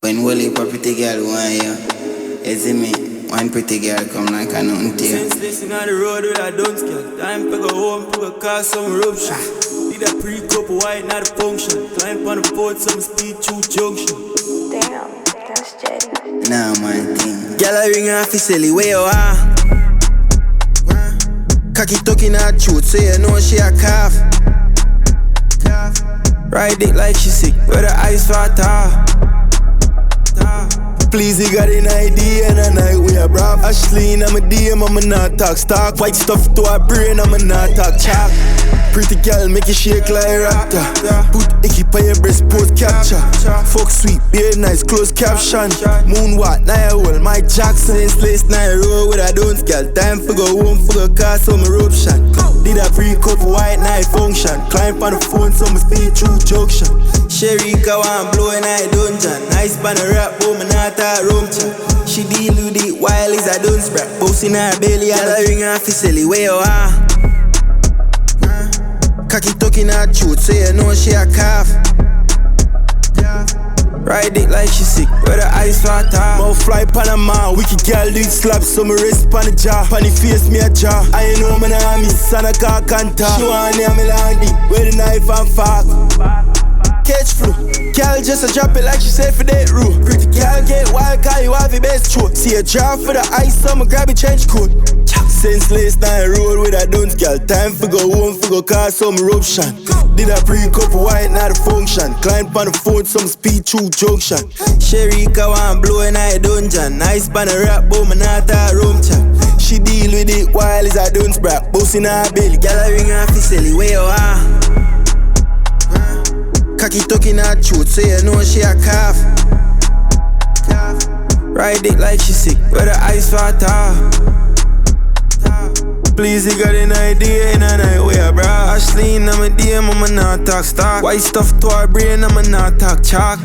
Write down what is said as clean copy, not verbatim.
When Wally for pretty girl want you, ZIMI, one pretty girl come like a nothing to you. Senseless in the road with a dunce girl. Time to go home, to go cause some eruption. Need a pre-cup white, not a function. Climb on the boat, some speed through junction. Damn, that's Jetti. Nah, man, thing. Girl, I ring off silly, where you are? Cocky talking her truth, so you know she a cough. Ride it like she sick, with her eyes for her. Please, you got an idea and a night we are brave. Ashley, I'm a DM, I'm a not talk stock. White stuff to her brain, I'm a not talk chalk. Pretty girl, make you shake like a raptor. Put icky by your breast, post capture. Fuck sweet, beard nice, close caption. Moonwalk, now you hold Mike Jackson. Senseless, now you roll with a don't girl. Time for go home, for go cause some eruption. Did a pre-cup white night function. Climb on the phone, some speed through junction. Sherika want blowing I dungeon. Nice pan a rap, but me not a rum chat. She deal with it while is a done spread. Boss in her belly, and I ring her silly. Where you are? Cocky talking her truth, so you know she a cough. Ride it like she sick, with her eyes for her. Mouth fly Panama, wicked girl do it slap. So me wrist pan the jaw, pan the face me a jaw. I ain't know me nah miss, and I can't contact. She want near me long deep, with the knife and fork. Catch flu, girl just a drop it like she said for that rule. Pretty girl get wild, call you have the best throat. See a drop for the ice, so me grab a trench coat. Senseless now I roll with a dunce girl. Time for go home, for go cause some eruption. Did a pre-cup white, not a function. Climb on the phone, some speed through junction. Sherika want blowing I dungeon. Nice pan a rap, but me not a rum chat. She deal with it while is a dunce brat. Boss in her belly, girl I ring her silly. Where you are? Cocky talking her truth, so you know she a cough. Ride it like she sick, with her eyes for her. Please, you got an idea in a night where bro. Ashley, I'm a DM, I'm a not talk stock. White stuff to her brain, I'm a not talk chalk.